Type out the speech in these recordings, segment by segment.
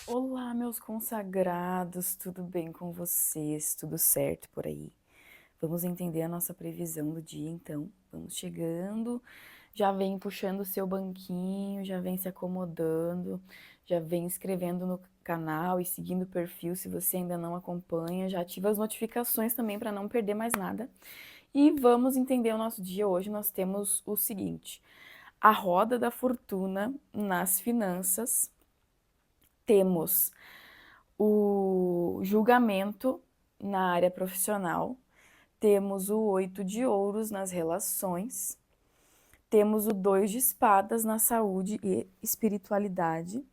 Olá, meus consagrados, tudo bem com vocês? Tudo certo por aí? Vamos entender a nossa previsão do dia, então. Vamos chegando, já vem puxando o seu banquinho, já vem se acomodando, já vem inscrevendo no canal e seguindo o perfil se você ainda não acompanha, já ativa as notificações também para não perder mais nada. E vamos entender o nosso dia. Hoje nós temos o seguinte: a roda da fortuna nas finanças, temos o julgamento na área profissional, temos o 8 de ouros nas relações, temos o 2 de espadas na saúde e espiritualidade,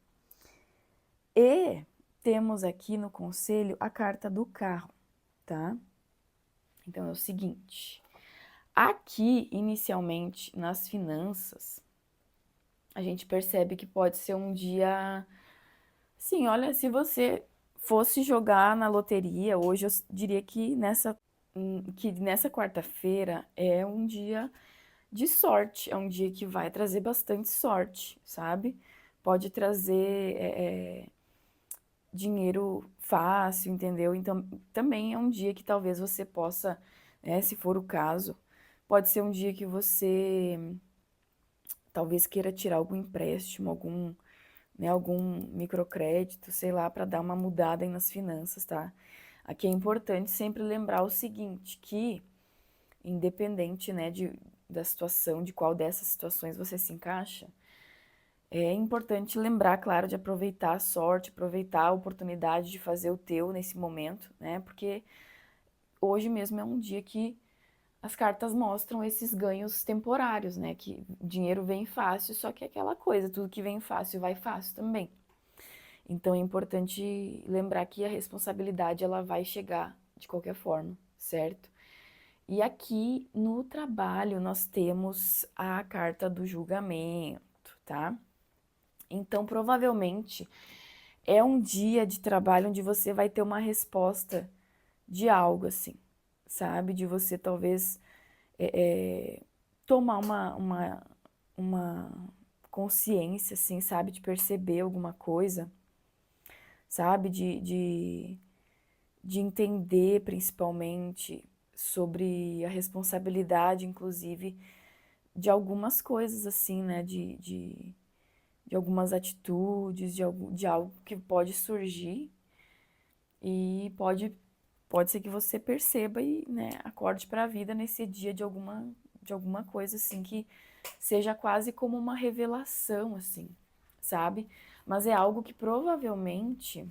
e temos aqui no conselho a carta do carro, tá? Então é o seguinte, aqui inicialmente nas finanças, a gente percebe que pode ser um dia, sim, olha, se você fosse jogar na loteria, hoje eu diria que nessa quarta-feira é um dia de sorte, é um dia que vai trazer bastante sorte, sabe? Pode trazer dinheiro fácil, entendeu? Então, também é um dia que talvez você possa, né, se for o caso, pode ser um dia que você talvez queira tirar algum empréstimo, algum microcrédito, sei lá, para dar uma mudada aí nas finanças, tá? Aqui é importante sempre lembrar o seguinte, que independente, né, da situação, de qual dessas situações você se encaixa, é importante lembrar, claro, de aproveitar a sorte, aproveitar a oportunidade de fazer o teu nesse momento, né? Porque hoje mesmo é um dia que as cartas mostram esses ganhos temporários, né? Que o dinheiro vem fácil, só que é aquela coisa, tudo que vem fácil vai fácil também. Então é importante lembrar que a responsabilidade ela vai chegar de qualquer forma, certo? E aqui no trabalho nós temos a carta do julgamento, tá? Então provavelmente é um dia de trabalho onde você vai ter uma resposta de algo assim, sabe? De você talvez tomar uma consciência, assim, sabe? De perceber alguma coisa, sabe? De entender principalmente sobre a responsabilidade, inclusive, de algumas coisas, assim, né? De algumas atitudes, de algo que pode surgir e pode ser que você perceba e, né, acorde para a vida nesse dia de alguma coisa, assim, que seja quase como uma revelação, assim, sabe? Mas é algo que provavelmente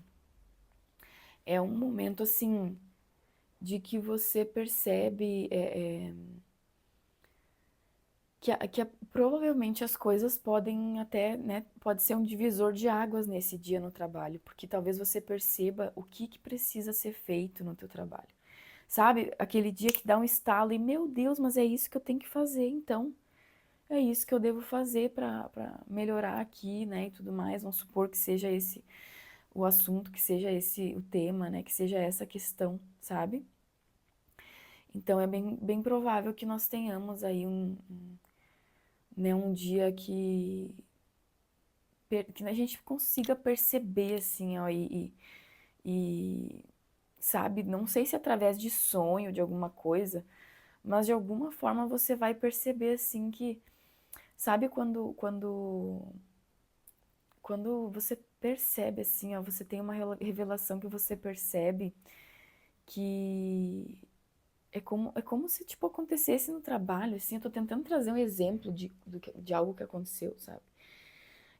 é um momento, assim, de que você percebe provavelmente as coisas podem até, né, pode ser um divisor de águas nesse dia no trabalho, porque talvez você perceba o que precisa ser feito no teu trabalho. Sabe, aquele dia que dá um estalo e, meu Deus, mas é isso que eu tenho que fazer, então. É isso que eu devo fazer para melhorar aqui, né, e tudo mais. Vamos supor que seja esse o assunto, que seja esse o tema, né, que seja essa questão, sabe? Então é bem provável que nós tenhamos aí né, um dia que a gente consiga perceber, assim, ó, e, sabe, não sei se através de sonho, de alguma coisa, mas de alguma forma você vai perceber, assim, que, sabe, quando você percebe, assim, ó, você tem uma revelação que você percebe que é como se, tipo, acontecesse no trabalho, assim, eu tô tentando trazer um exemplo de algo que aconteceu, sabe?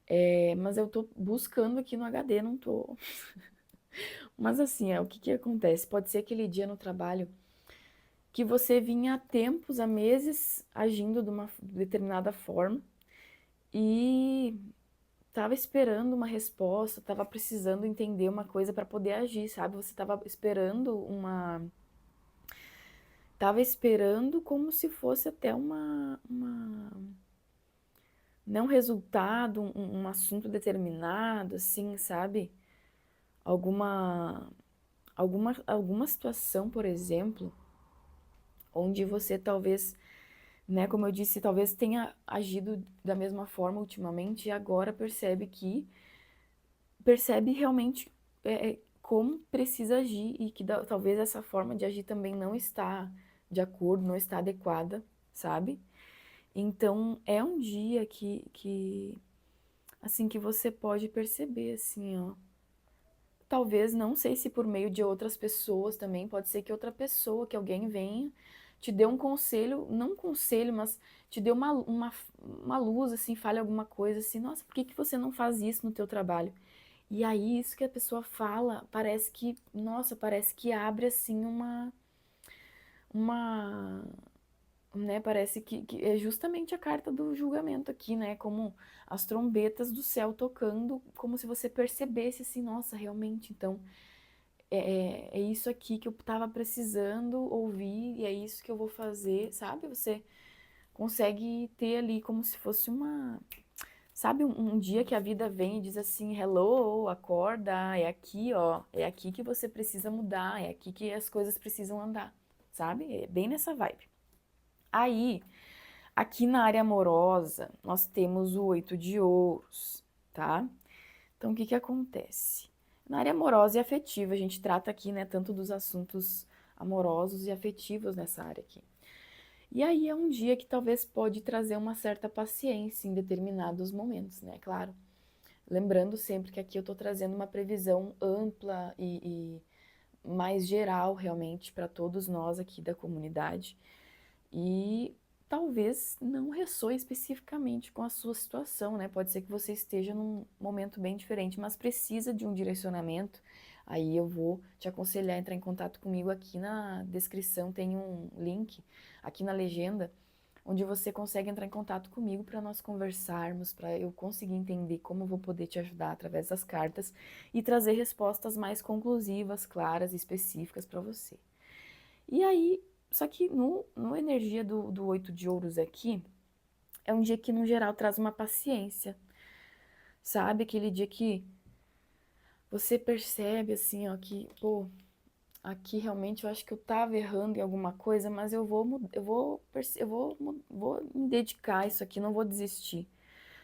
É, mas eu tô buscando aqui no HD, não tô. Mas assim, o que que acontece? Pode ser aquele dia no trabalho que você vinha há tempos, há meses, agindo de uma determinada forma e tava esperando uma resposta, tava precisando entender uma coisa para poder agir, sabe? Você tava esperando como se fosse até não um resultado, um assunto determinado, assim, sabe? Alguma, alguma situação, por exemplo, onde você talvez, né, como eu disse, talvez tenha agido da mesma forma ultimamente e agora percebe que percebe realmente como precisa agir e que talvez essa forma de agir também não está de acordo, não está adequada, sabe? Então, é um dia assim, que você pode perceber, assim, ó. Talvez, não sei se por meio de outras pessoas também, pode ser que outra pessoa, que alguém venha, te dê um conselho, não um conselho, mas te dê uma luz, assim, fale alguma coisa assim, nossa, por que que você não faz isso no teu trabalho? E aí, isso que a pessoa fala, parece que, nossa, parece que abre, assim, uma, né, parece que é justamente a carta do julgamento aqui, né, como as trombetas do céu tocando, como se você percebesse, assim, nossa, realmente, então, é isso aqui que eu tava precisando ouvir, e é isso que eu vou fazer, sabe? Você consegue ter ali como se fosse sabe, um dia que a vida vem e diz assim, hello, acorda, é aqui, ó, é aqui que você precisa mudar, é aqui que as coisas precisam andar, sabe? É bem nessa vibe. Aí, aqui na área amorosa, nós temos o 8 de ouros, tá? Então, o que que acontece? Na área amorosa e afetiva, a gente trata aqui, né, tanto dos assuntos amorosos e afetivos nessa área aqui. E aí é um dia que talvez pode trazer uma certa paciência em determinados momentos, né? Claro. Lembrando sempre que aqui eu tô trazendo uma previsão ampla e mais geral, realmente, para todos nós aqui da comunidade. E talvez não ressoe especificamente com a sua situação, né? Pode ser que você esteja num momento bem diferente, mas precisa de um direcionamento. Aí eu vou te aconselhar a entrar em contato comigo. Aqui na descrição tem um link, aqui na legenda, onde você consegue entrar em contato comigo para nós conversarmos, para eu conseguir entender como eu vou poder te ajudar através das cartas e trazer respostas mais conclusivas, claras e específicas para você. E aí, só que no energia do 8 de ouros aqui, é um dia que, no geral, traz uma paciência, sabe? Aquele dia que você percebe, assim, ó, que, pô, aqui realmente eu acho que eu tava errando em alguma coisa, mas vou me dedicar a isso aqui, não vou desistir.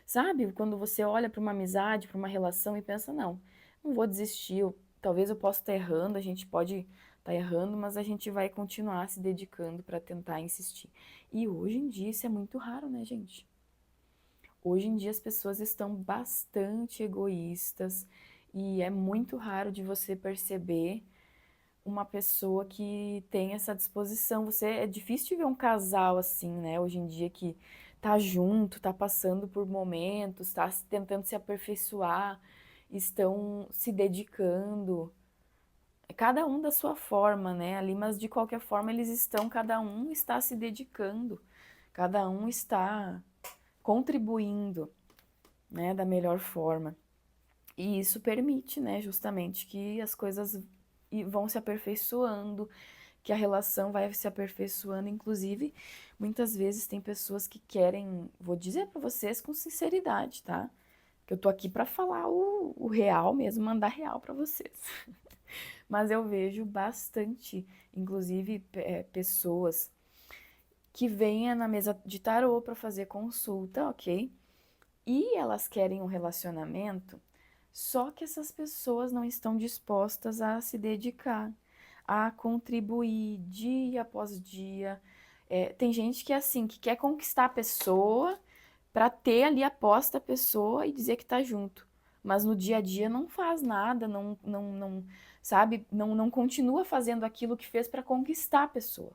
Sabe? Quando você olha para uma amizade, para uma relação e pensa, não vou desistir, talvez eu possa estar errando, a gente pode estar errando, mas a gente vai continuar se dedicando para tentar insistir. E hoje em dia isso é muito raro, né, gente? Hoje em dia as pessoas estão bastante egoístas e é muito raro de você perceber uma pessoa que tem essa disposição. É difícil de ver um casal assim, né, hoje em dia que tá junto, tá passando por momentos, tá tentando se aperfeiçoar, estão se dedicando, cada um da sua forma, né, ali, mas de qualquer forma cada um está se dedicando, cada um está contribuindo, né, da melhor forma. E isso permite, né, justamente que as coisas vão se aperfeiçoando, que a relação vai se aperfeiçoando. Inclusive, muitas vezes tem pessoas que querem, vou dizer para vocês com sinceridade, tá? Que eu tô aqui para falar o real mesmo, mandar real para vocês. Mas eu vejo bastante, inclusive, pessoas que vêm na mesa de tarô para fazer consulta, ok? E elas querem um relacionamento, só que essas pessoas não estão dispostas a se dedicar, a contribuir dia após dia. Tem gente que é assim, que quer conquistar a pessoa para ter ali a posse da pessoa e dizer que tá junto. Mas no dia a dia não faz nada, não, sabe, não continua fazendo aquilo que fez para conquistar a pessoa.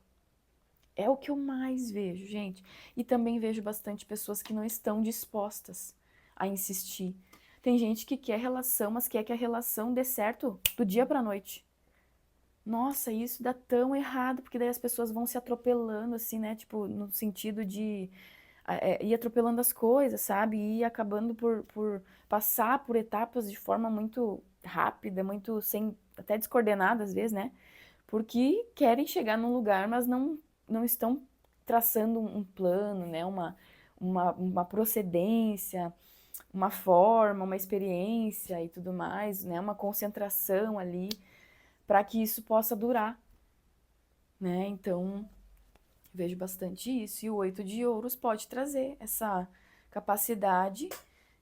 É o que eu mais vejo, gente. E também vejo bastante pessoas que não estão dispostas a insistir. Tem gente que quer relação, mas quer que a relação dê certo do dia para a noite. Nossa, isso dá tão errado, porque daí as pessoas vão se atropelando, assim, né? Tipo, no sentido de ir atropelando as coisas, sabe? E ir acabando por passar por etapas de forma muito rápida, muito sem, até descoordenada às vezes, né? Porque querem chegar num lugar, mas não estão traçando um plano, né? Uma procedência, uma forma, uma experiência e tudo mais, né? Uma concentração ali para que isso possa durar, né? Então, vejo bastante isso. E o 8 de ouros pode trazer essa capacidade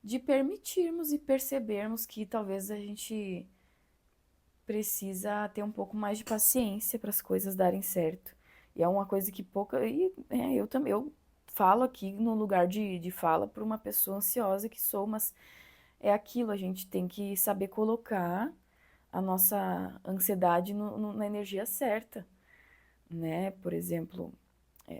de permitirmos e percebermos que talvez a gente precisa ter um pouco mais de paciência para as coisas darem certo. E é uma coisa que pouca. Eu também. Eu falo aqui no lugar de fala para uma pessoa ansiosa que sou, mas é aquilo, a gente tem que saber colocar a nossa ansiedade na energia certa, né? Por exemplo,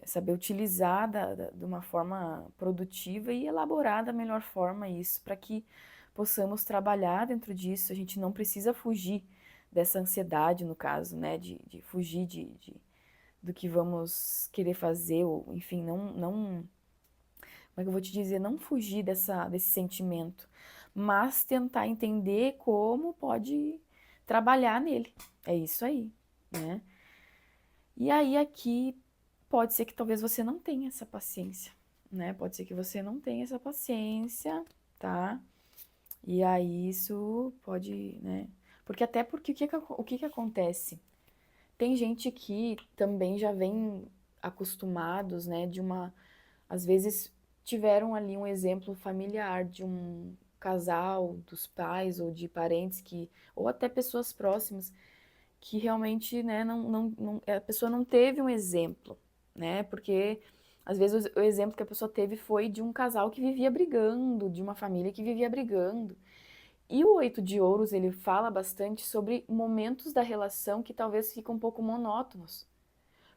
saber utilizar de uma forma produtiva e elaborar da melhor forma isso, para que possamos trabalhar dentro disso. A gente não precisa fugir dessa ansiedade, no caso, né? De fugir do que vamos querer fazer, ou enfim, não, como é que eu vou te dizer? Não fugir desse sentimento, mas tentar entender como pode trabalhar nele. É isso aí, né? E aí aqui pode ser que talvez você não tenha essa paciência, né? Pode ser que você não tenha essa paciência, tá? E aí isso pode, né? Porque até porque o que que acontece? Tem gente que também já vem acostumados, né, às vezes tiveram ali um exemplo familiar de um casal, dos pais ou de parentes ou até pessoas próximas que realmente, né, a pessoa não teve um exemplo, né? Porque às vezes o exemplo que a pessoa teve foi de um casal que vivia brigando, de uma família que vivia brigando. E o Oito de Ouros, ele fala bastante sobre momentos da relação que talvez ficam um pouco monótonos,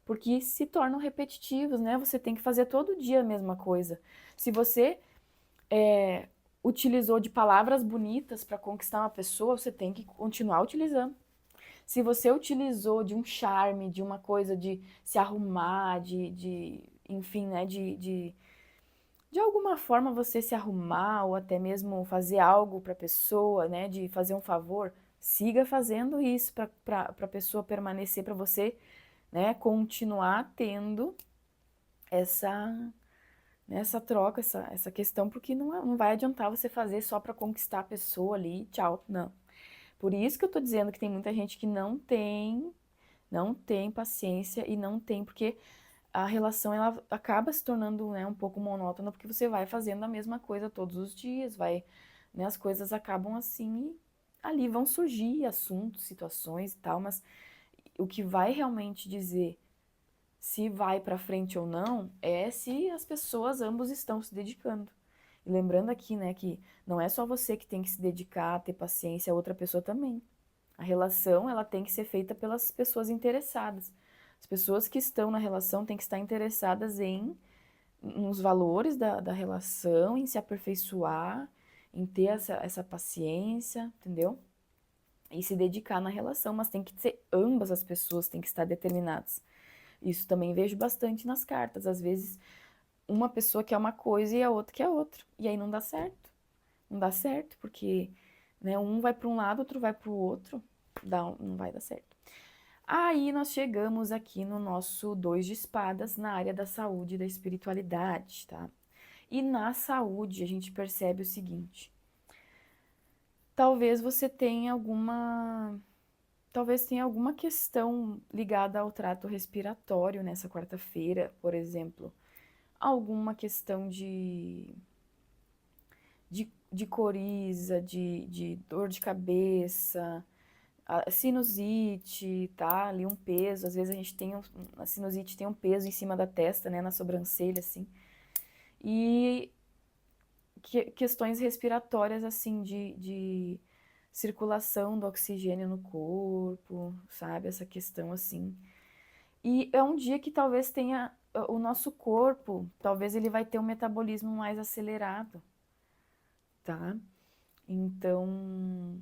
porque se tornam repetitivos, né? Você tem que fazer todo dia a mesma coisa. Se você utilizou de palavras bonitas para conquistar uma pessoa, você tem que continuar utilizando. Se você utilizou de um charme, de uma coisa de se arrumar, enfim, né, de alguma forma você se arrumar ou até mesmo fazer algo para a pessoa, né, de fazer um favor, siga fazendo isso para a pessoa permanecer, para você, né, continuar tendo essa, essa troca, essa questão, porque não vai adiantar você fazer só para conquistar a pessoa ali, tchau, não. Por isso que eu tô dizendo que tem muita gente que não tem paciência e não tem, porque a relação ela acaba se tornando, né, um pouco monótona, porque você vai fazendo a mesma coisa todos os dias, né, as coisas acabam assim e ali vão surgir assuntos, situações e tal, mas o que vai realmente dizer se vai para frente ou não é se as pessoas ambos estão se dedicando. E lembrando aqui, né, que não é só você que tem que se dedicar, ter paciência, a outra pessoa também. A relação, ela tem que ser feita pelas pessoas interessadas. As pessoas que estão na relação têm que estar interessadas nos valores da relação, em se aperfeiçoar, em ter essa paciência, entendeu? E se dedicar na relação, mas tem que ser ambas as pessoas têm que estar determinadas. Isso também vejo bastante nas cartas. Às vezes, uma pessoa quer uma coisa e a outra quer outra. E aí não dá certo. Não dá certo, porque né, um vai para um lado, outro vai para o outro. Não vai dar certo. Aí nós chegamos aqui no nosso dois de espadas na área da saúde e da espiritualidade, tá? E na saúde a gente percebe o seguinte: talvez você tenha alguma questão ligada ao trato respiratório nessa quarta-feira, por exemplo, alguma questão de coriza, de dor de cabeça, a sinusite, tá? Ali um peso, às vezes a gente tem a sinusite tem um peso em cima da testa, né, na sobrancelha, assim. E questões respiratórias, assim, de circulação do oxigênio no corpo, sabe? Essa questão, assim. E é um dia que talvez tenha o nosso corpo, talvez ele vai ter um metabolismo mais acelerado, tá? Então,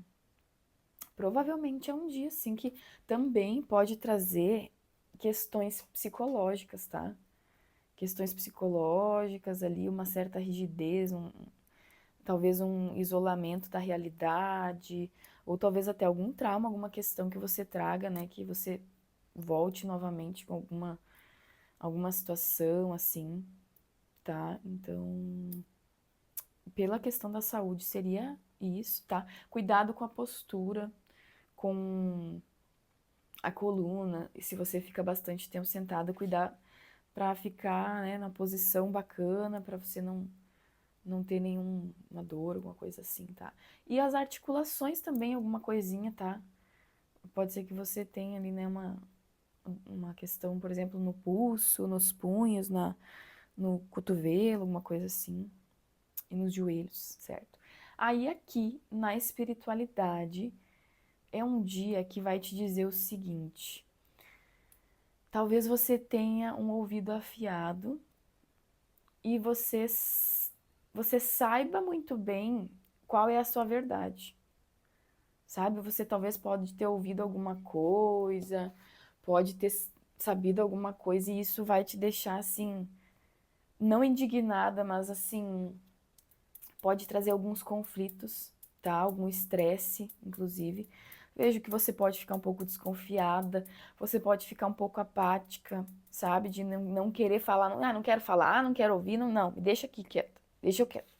provavelmente é um dia, assim, que também pode trazer questões psicológicas, tá? Questões psicológicas ali, uma certa rigidez, talvez um isolamento da realidade, ou talvez até algum trauma, alguma questão que você traga, né? Que você volte novamente com alguma situação, assim, tá? Então, pela questão da saúde seria isso, tá? Cuidado com a postura, com a coluna, e se você fica bastante tempo sentado, cuidar para ficar, né, na posição bacana, para você não ter nenhuma dor, alguma coisa assim, tá? E as articulações também, alguma coisinha, tá? Pode ser que você tenha ali, né, uma questão, por exemplo, no pulso, nos punhos, no cotovelo, alguma coisa assim, e nos joelhos, certo? Aí aqui, na espiritualidade, é um dia que vai te dizer o seguinte: talvez você tenha um ouvido afiado e você saiba muito bem qual é a sua verdade, sabe? Você talvez pode ter ouvido alguma coisa, pode ter sabido alguma coisa e isso vai te deixar assim, não indignada, mas assim, pode trazer alguns conflitos, tá? Algum estresse, inclusive. Vejo que você pode ficar um pouco desconfiada, você pode ficar um pouco apática, sabe? De não querer falar, não quero falar, não quero ouvir, não, me deixa aqui quieta, deixa eu quieto.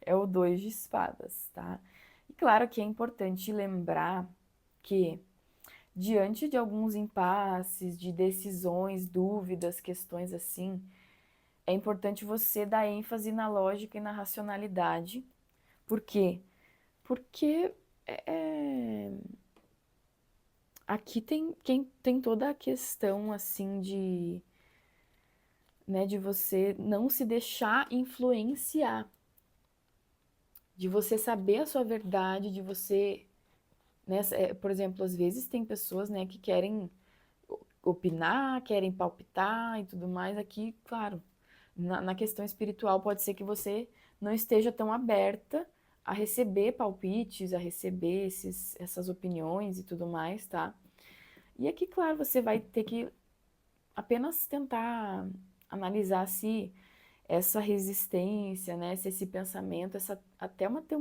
É o 2 de espadas, tá? E claro que é importante lembrar que, diante de alguns impasses, de decisões, dúvidas, questões assim, é importante você dar ênfase na lógica e na racionalidade. Por quê? Porque aqui tem toda a questão assim de, né, de você não se deixar influenciar, de você saber a sua verdade, de você, né, por exemplo, às vezes tem pessoas, né, que querem opinar, querem palpitar e tudo mais. Aqui, claro, na questão espiritual pode ser que você não esteja tão aberta a receber palpites, a receber essas opiniões e tudo mais, tá? E aqui, claro, você vai ter que apenas tentar analisar se essa resistência, né, se esse pensamento,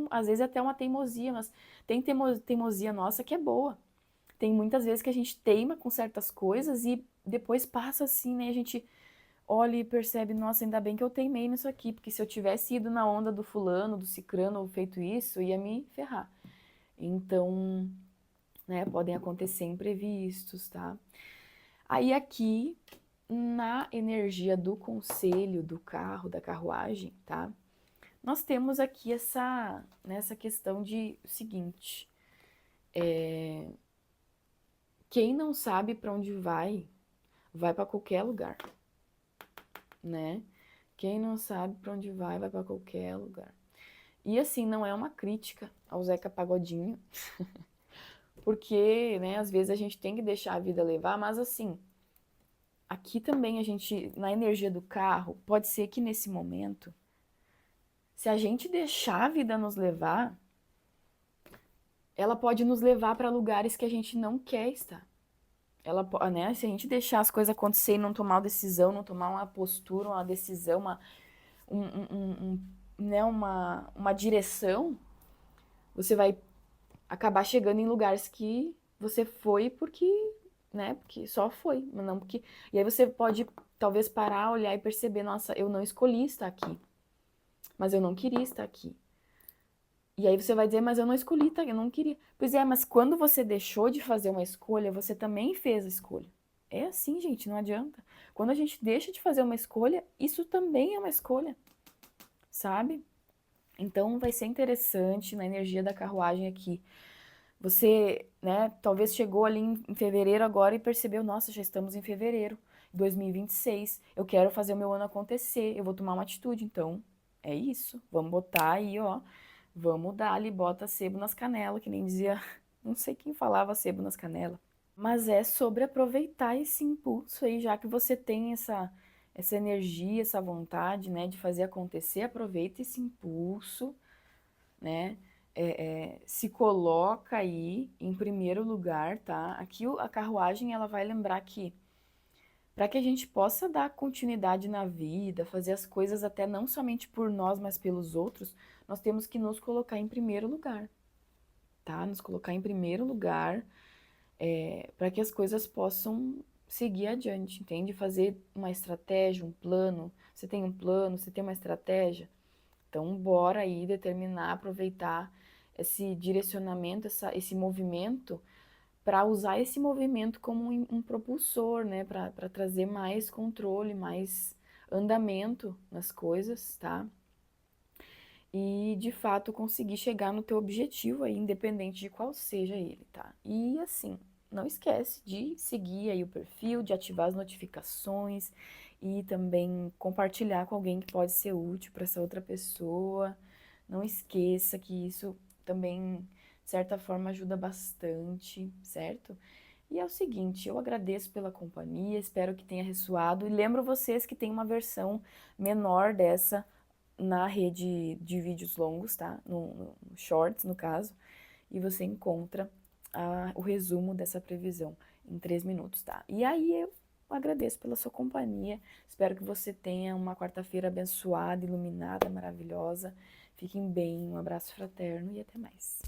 às vezes até uma teimosia, mas tem teimosia nossa que é boa. Tem muitas vezes que a gente teima com certas coisas e depois passa assim, né, a gente olha e percebe, nossa, ainda bem que eu teimei nisso aqui, porque se eu tivesse ido na onda do fulano, do cicrano, ou feito isso, ia me ferrar. Então, né, podem acontecer imprevistos, tá? Aí aqui, na energia do conselho, do carro, da carruagem, tá? Nós temos aqui nessa questão de o seguinte, quem não sabe para onde vai, vai para qualquer lugar, né? Quem não sabe para onde vai para qualquer lugar. E assim, não é uma crítica ao Zeca Pagodinho, porque, né, às vezes a gente tem que deixar a vida levar, mas assim, aqui também a gente, na energia do carro, pode ser que nesse momento, se a gente deixar a vida nos levar, ela pode nos levar para lugares que a gente não quer estar. Ela, né, se a gente deixar as coisas acontecerem e não tomar uma decisão, não tomar uma postura, uma decisão, né, uma direção, você vai acabar chegando em lugares que você foi porque, né, porque só foi, mas não porque... E aí você pode talvez parar, olhar e perceber, nossa, eu não escolhi estar aqui, mas eu não queria estar aqui. E aí você vai dizer, mas eu não escolhi, tá? Eu não queria. Pois é, mas quando você deixou de fazer uma escolha, você também fez a escolha. É assim, gente, não adianta. Quando a gente deixa de fazer uma escolha, isso também é uma escolha, sabe? Então vai ser interessante na energia da carruagem aqui. Você, né, talvez chegou ali em fevereiro agora e percebeu, nossa, já estamos em fevereiro, 2026. Eu quero fazer o meu ano acontecer, eu vou tomar uma atitude, então é isso. Vamos botar aí, ó. Vamos dar ali, bota sebo nas canelas, que nem dizia, não sei quem falava sebo nas canelas. Mas é sobre aproveitar esse impulso aí, já que você tem essa energia, essa vontade, né, de fazer acontecer, aproveita esse impulso, né, se coloca aí em primeiro lugar, tá? Aqui a carruagem, ela vai lembrar que para que a gente possa dar continuidade na vida, fazer as coisas até não somente por nós, mas pelos outros, nós temos que nos colocar em primeiro lugar, tá? Nos colocar em primeiro lugar, para que as coisas possam seguir adiante, entende? Fazer uma estratégia, um plano. Você tem um plano, você tem uma estratégia? Então, bora aí determinar, aproveitar esse direcionamento, esse movimento, para usar esse movimento como um propulsor, né? Para trazer mais controle, mais andamento nas coisas, tá? e de fato conseguir chegar no teu objetivo aí, independente de qual seja ele, tá? E assim, não esquece de seguir aí o perfil, de ativar as notificações e também compartilhar com alguém que pode ser útil para essa outra pessoa. Não esqueça que isso também, de certa forma, ajuda bastante, certo? E é o seguinte, eu agradeço pela companhia, espero que tenha ressoado e lembro vocês que tem uma versão menor dessa na rede de vídeos longos, tá? No Shorts, no caso, e você encontra o resumo dessa previsão em 3 minutos, tá? E aí eu agradeço pela sua companhia, espero que você tenha uma quarta-feira abençoada, iluminada, maravilhosa. Fiquem bem, um abraço fraterno e até mais.